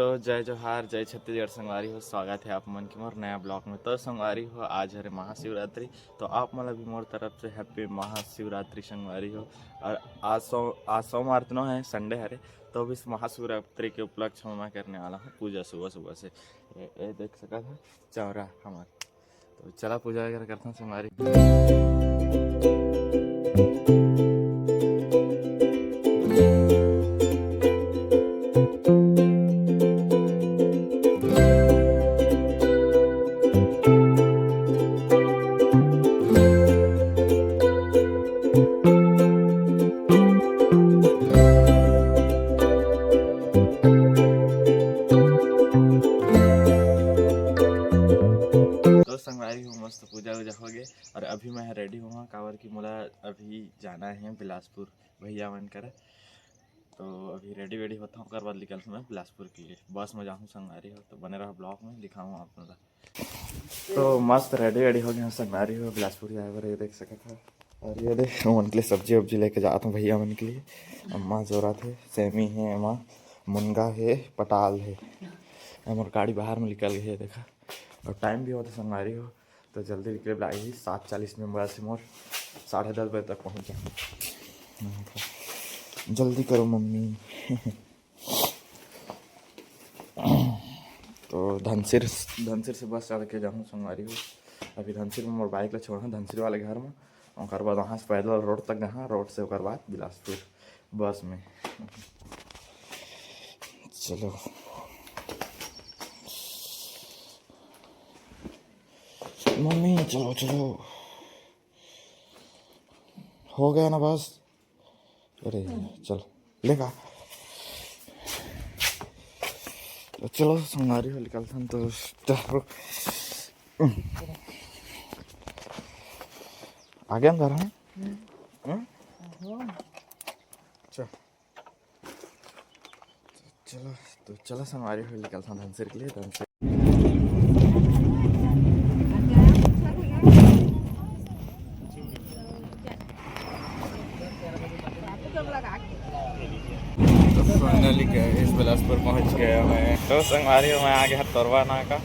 तो जय जोहार जय छत्तीसगढ़ संगवारी हो। स्वागत है आप मन के मोर नया ब्लॉग में। तो संगवारी हो आज है महाशिवरात्रि, तो आप मतलब भी मोर तरफ से हैप्पी महाशिवरात्रि संगवारी हो। और आज सोमवार तो है, संडे हरे, तो इस महाशिवरात्रि के उपलक्ष्य में मैं करने वाला हूँ पूजा सुबह सुबह से। ये देख सका था चौरा हमारा, तो चला पूजा वगैरह करता हूँ संगवारी। संगवारी हूँ मस्त पूजा वूजा हो गए और अभी मैं रेडी हुआ कावर की मोला अभी जाना है बिलासपुर भैया मन कर। तो अभी रेडी होता हूँ, कर बाद निकल मैं बिलासपुर के लिए बस में जाऊँ संगवारी हो। तो बने रहो ब्लॉग में, दिखाऊँ आप लोग। तो मस्त रेडी हो गया संगवारी हो, बिलासपुर जाए बार ये देख सका था। और ये देख मन के लिए सब्जी वब्जी लेके जाता हूँ भैया मन के लिए। अम्मा जोरा थे, सेमी है, अम्मा मुनगा है, पटाल है। हमारी गाड़ी बाहर में निकल गई है देखा। और टाइम भी होता संगवारी हो, तो जल्दी निकले आई 7:40 में मोबाइल से मोर 10:30 बजे तक पहुँच जाऊँ। जल्दी करो मम्मी। तो धनसिर से बस चढ़ के जाऊँ संगवारी हो। अभी धनसिर में मोर बाइक ला छोड़ा धनसिर वाले घर में, और बाद वहाँ से पैदल रोड तक जहाँ रोड से ओकर बाद बिलासपुर बस में। चलो मम्मी चलो चलो, हो गया ना बस। अरे चलो लेगा, तो चलो संगवारी हो निकलता हूँ। तो चलो आगे अंदर है। चलो तो चलो संगवारी हो निकलता हूँ धनसिर के लिए। धनसिर फाइनली गए इस बिलासपुर पहुंच गया मैं। तो संगवारी मैं आ गया तोरवा नाका,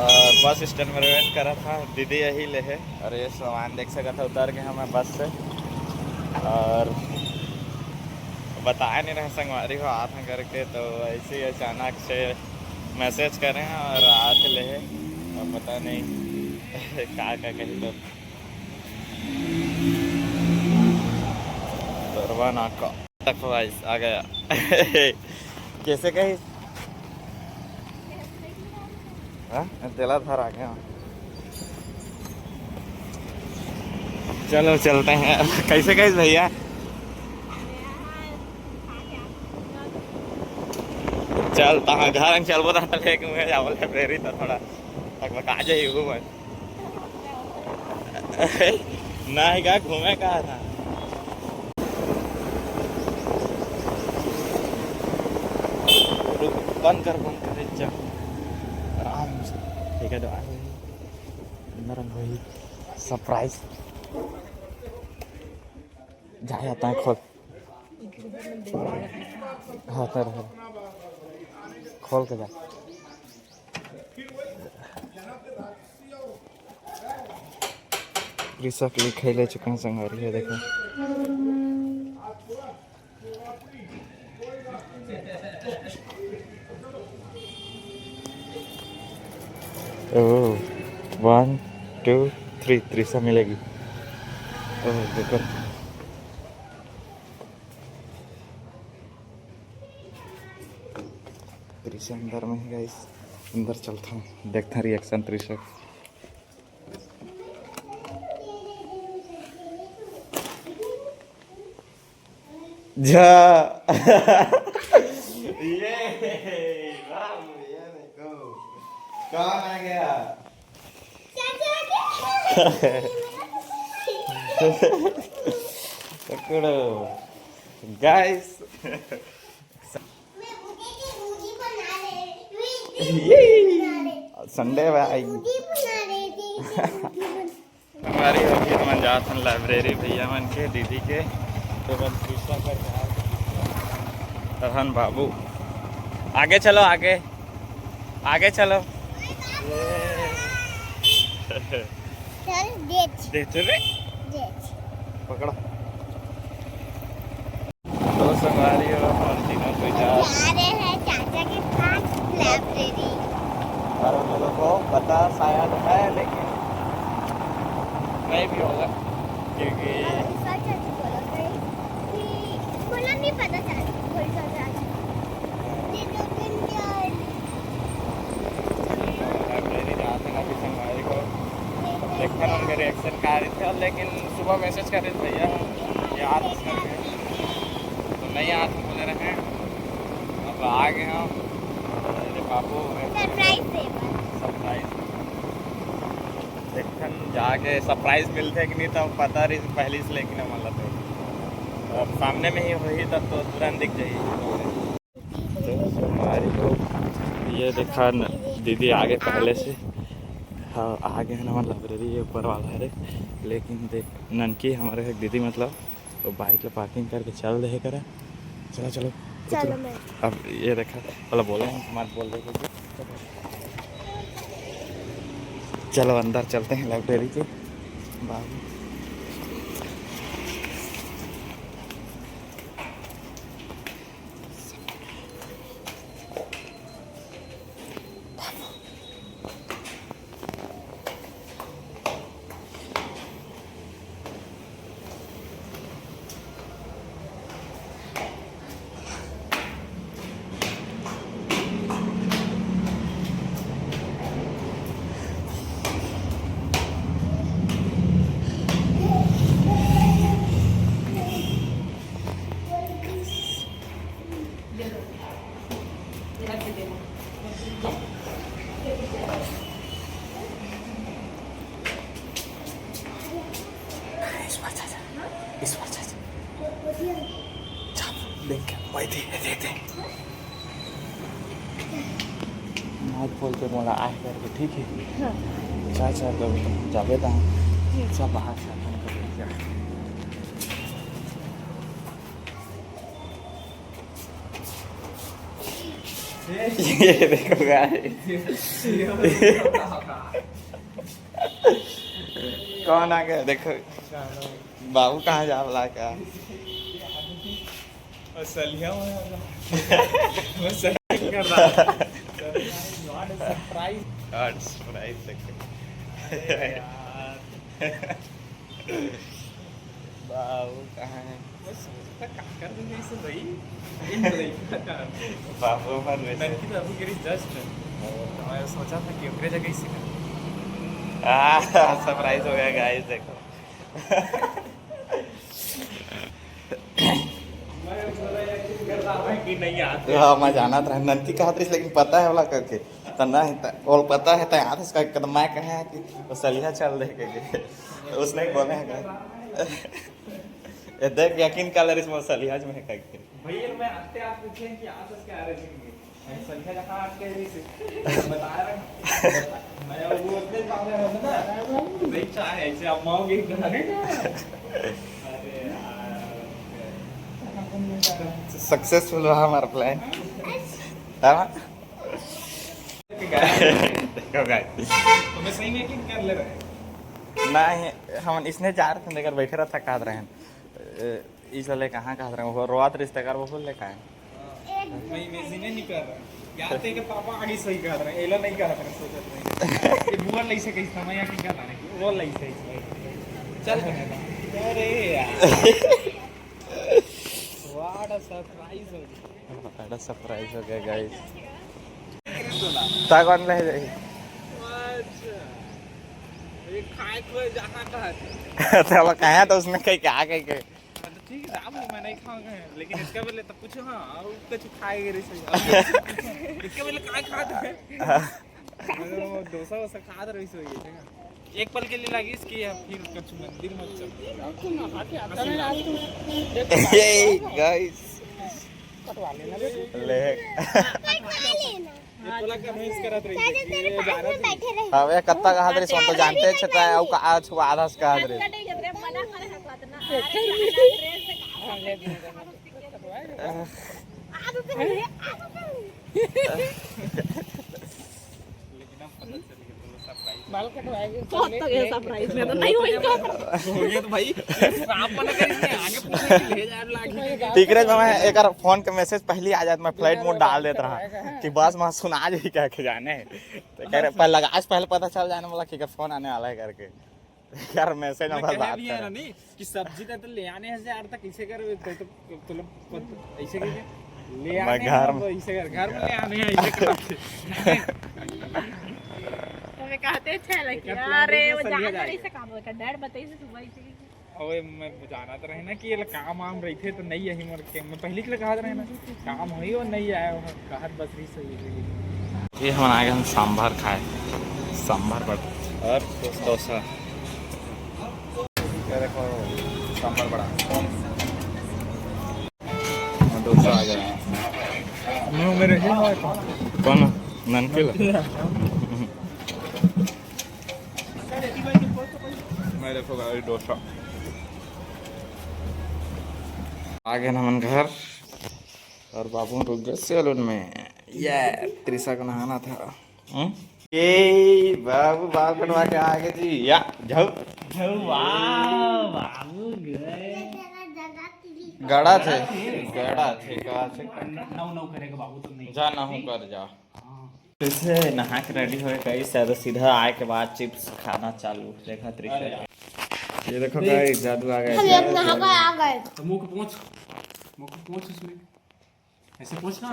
और बस स्टैंड में वेट करा था। दीदी यही ले है, और ये सामान देख सका था उतर गया मैं बस से। और बताया नहीं रहे संगवारी को आता करके, तो ऐसे ही अचानक से मैसेज करें और आते ले है। और पता नहीं क्या कहीं तो तोरवा नाका तक वाइस आ गया। कैसे कहीं तेला धार आ गया। चलो चलते हैं। कैसे भैया चल तहाँ घर चलबो तो लेके मुझे जावल फेरी तो थोड़ा आ जाइए नहीं का घूमे का था। बंद कर जा आराम से, ठीक है। नरम हुई सरप्राइज जाए आता है। खोल हाँ तर खोल के जा। ऋषा के लिए खेले चुके हैं संगवारी है देखो। ओह 1 2 3 त्रिशा मिलेगी। ओह देखो त्रिशा अंदर में है गाइस। अंदर चलता हूँ, देखता रिएक्शन त्रिशा। जा ये देखो कौन आ गया। पकड़ो गाइस। संडे भाई हमारी होगी तो मन जाता लाइब्रेरी भैया मन के दीदी के। तो रहन बाबू आगे चलो, आगे आगे चलो। पकड़ो तो संगारी और तीनों को जा रहे हैं चाचा के पास लाइब्रेरी। और हम लोगों को पता शायद है लेकिन नहीं भी होगा क्योंकि नहीं पता लाइब्रेरी जाते हैं अभी संगारी को देखकर उनके रिएक्शन कर रहे थे, लेकिन सुबह मैसेज कर रहे थे भैया याद करके तो नहीं याद बोले रहे हैं। अब आ गए हम बाबू सरप्राइज देखन जाके सरप्राइज मिलते कि नहीं तब पता रही पहले से, लेकिन मतलब तो अब सामने में ही हुई तब तो तुरंत दिख जाएगी। तो हमारी को ये देखा दीदी आगे पहले से, हाँ आगे है ना हमारा लाइब्रेरी ये ऊपर वाला है, लेकिन देख ननकी हमारे दीदी मतलब तो बाइक में पार्किंग करके चल रहे करा। चलो चलो चलो मैं अब ये देखा मतलब बोले हैं मत बोल रहे चलो अंदर चलते हैं लाइब्रेरी के बाबू। मत बोल के बोला आए करके ठीक है। चाचा तो जावे था सब बाहर से अपन कर क्या ये देखो गाइस कौन आ गया देखो बाबू कहाँ जा बोला क्या सलिया कर रहा सरप्राइज बाबू कहाँ है बाबू पर सोचा था कि ओकरे जगह इसी सरप्राइज हो गया गाइस देखो। हाँ मैं जाना था नंती कहा था लेकिन पता है वाला करके तना है और पता है तो यहाँ था कदम मैं कहे कि वो सलिया चल रहे के उसने बोले हैं देख यकीन कलर इसमें सलिया में है करके भैया मैं आते आप पूछे कि आज क्या आ रहे थे सलिया जहां आके से बता रहा मैं वो उतने काम में होता ना नहीं चाहे ऐसे अम्माओं के घर सक्सेसफुल रहा हमारा प्लान देखो गाइस तो मैं सही में यकीन कर ले रहे नहीं हम इसने जा रहे थे लेकर बैठे रहा था कहा रहे हैं इसलिए कहाँ कहा रहे हैं वो रोआत रिश्तेदार वो बोल ले कहा मैं इमेजिन नहीं कर रहा याद है कि पापा आगे सही कह रहे हैं एला नहीं कह रहे हैं सोच रहे ये बुआ नहीं से कहीं समय यकीन कर रहा है वो नहीं सही चल अरे यार सरप्राइज हो गया गाइस कौन ले जाए कहा तो उसने कहीं क्या कहीं ठीक है आप मैं नहीं खाऊंगा लेकिन इसका पहले तब पूछो हाँ कुछ खाएंगे इसके पहले क्या खाते हैं डोसा वोसा खा रही सो एक पल के लिए लगी इसकी फिर कुछ मंदिर मत चल गाइस कटवा लेना ले हवे कत्ता कहा रे सोन तो जानते छता औ का आज आधा से कहा रे बाल कटवाएंगे तो ये सरप्राइज में तो नहीं होगा हो गया तो भाई आप मना करेंगे आगे पूछने के ले जाए लाग ठीक है मैं एक बार फोन का मैसेज पहले आ जाता मैं फ्लाइट मोड डाल देता रहा कि बस वहाँ सुना जी क्या के जाने तो कह रहे पहले आज पहले पता चल जाने वाला कि फोन आने वाला है करके यार मैसेज में बात कर रहा नहीं कि सब्जी तो ले आने हैं यार तक कैसे कर तो ऐसे के ले आने घर में ऐसे घर में ले आने हैं ऐसे कर मैं कहते अच्छा लगे अरे वो जान रही से काम होता डैड बताइए से सुबह से ओए मैं जाना तो रहे ना कि ये काम आम रही थे तो नहीं यही मर के मैं पहले के कहा रहे ना काम होई और नहीं आया वो कहत बस रही सही ये हम आए हम सांभर खाए सांभर बड़ा और डोसा क्या देखो सांभर बड़ा डोसा आ गया मुंह मेरे कौन ननकिल मैं देखो गाड़ी डोसा आ गए हम घर और बाबू रुक गए सैलून में ये त्रिशा को नहाना था ए बाबू बाल कटवा के आ गए जी या जाओ बाबू गड़ा थे कहाँ से नौ करेगा बाबू तो नहीं जा ना हूँ कर जा जैसे नहा के रेडी हो गई तो सीधा आए के बाद चिप्स खाना चालू देखा त्रिशा ये देखो गाइस जादू आ गया हम नहा कर आ गए तो मुंह को पोंछ उसमें ऐसे पोंछ ना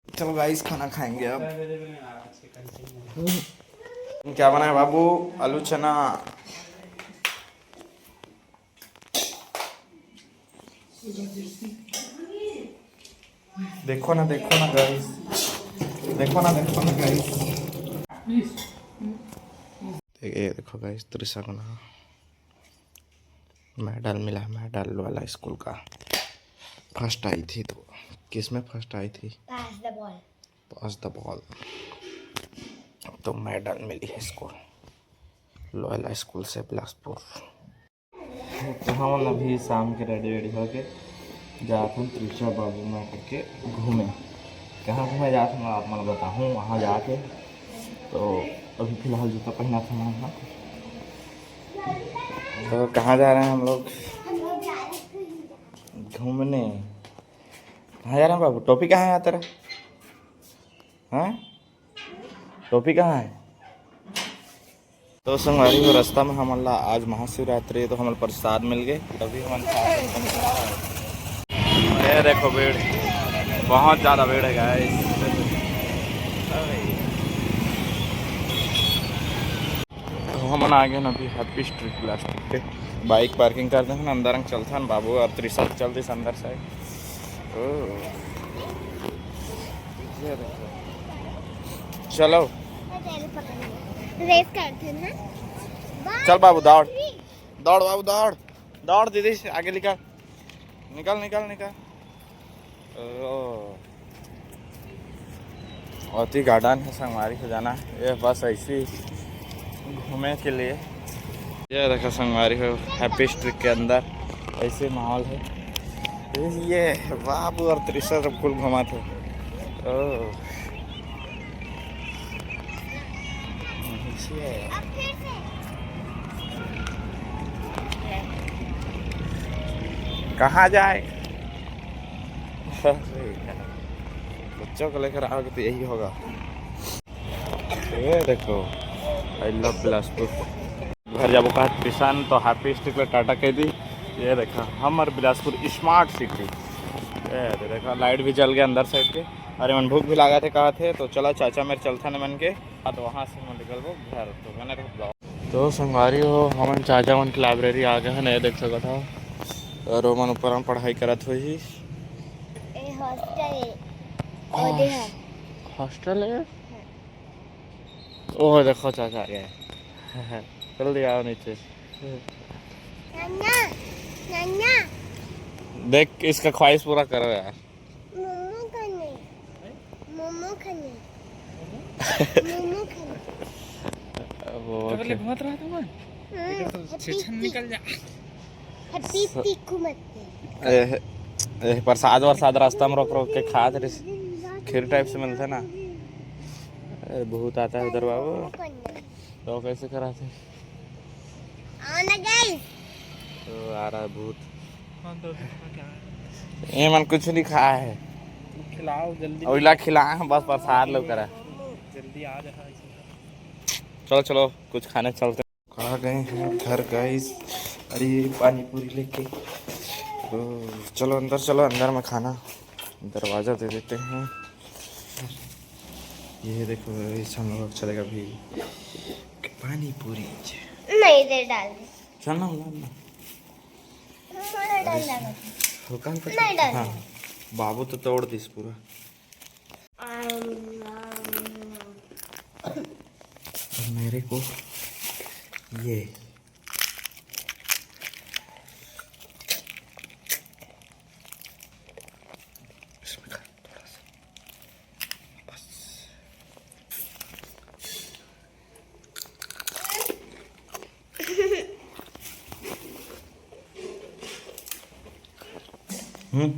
चलो गाइस खाना खाएंगे अब क्या बना है बाबू आलू चना देखो ना गाइस देखो ना गाइस ये देखो गाइस त्रिशा को ना मेडल मिला मेडल वाला स्कूल का फर्स्ट आई थी तो किस में फर्स्ट आई थी पास द बॉल तो मेडल मिली है इसको लोयला स्कूल से बिलासपुर तो हम अभी शाम के रेडी हो के जाते हैं त्रिशा बाबू में करके घूमे कहाँ घूमे जाते हैं आप मैं बताऊँ वहाँ जाके तो अभी फ़िलहाल जूता पहना था मैं तो कहाँ जा रहे हैं हम लोग घूमने कहाँ जा रहे हैं बाबू टोपी कहाँ है तेरा हाँ टोपी कहाँ है तो संगवारी को रास्ता में हम आज महाशिवरात्रि तो हमारे प्रसाद मिल गए तभी हम ये देखो भीड़ बहुत ज़्यादा भीड़ है गाइस हम आ गए ना अभी हैप्पी स्ट्रीट बिलासपुर पे बाइक पार्किंग करते हैं अंदर चलता है बाबू और त्रिशा चलती अंदर से चलो रेस करते हैं चल बाबू दौड़ बाबू दौड़ दीदी से आगे निकल अति गार्डन है संगवारी से जाना ये बस ऐसी घूमने के लिए ये देखो संगवारी हो हैप्पी स्ट्रीट के अंदर ऐसे माहौल है ये बाबू और त्रिशा सब कुल घुमा थे कहाँ जाए बच्चों को लेकर आओगे तो यही होगा ये देखो आई लव बिलासपुर घर जब कहा किसान तो हैप्पी स्ट्रीट पर टाटा कह दी ये देखा हमर बिलासपुर स्मार्ट सिटी ये देखा लाइट भी जल गया अंदर साइड के अरे मन भूख भी लगा थे कहा थे तो चला चाचा मेरे चलता न मन के तो वहाँ से मैं निकल वो घर तो मैंने तो संगवारी हो हम चाचा मन की लाइब्रेरी आ गए हैं नहीं देख सका था और मन ऊपर पढ़ाई करत हुई हॉस्टल है ओह देखो चाचा आ गया चल दिया आओ नीचे देख इसका ख्वाहिश पूरा करो यार वो बहुत रहा था मैं निकल जा प्रसाद वरसाद रास्ता में रोक रोक के खाते रहे, खीर टाइप से मिलते ना। अरे बहुत आता है उधर बाबू, तो कैसे कराते? तो आ रहा है भूत। ये मन कुछ नहीं खाया है, खिलाओ जल्दी, ओइला खिला बस प्रसाद लोग करा। जल्दी आ जा। चलो चलो कुछ खाने चलते। कहाँ गए हैं घर गाइस? अरे पानी पूरी लेके, तो चलो अंदर, चलो अंदर में खाना दरवाज़ा दे देते हैं। ये देखो गाइस, हम लोग चलेगा भी पानी पूरी नहीं दे डाल दे। चलना हल्का हल्का। हाँ बाबू तो तोड़ दिस पूरा। और मेरे को ये इसमें खा थोड़ा सा बस। हम्म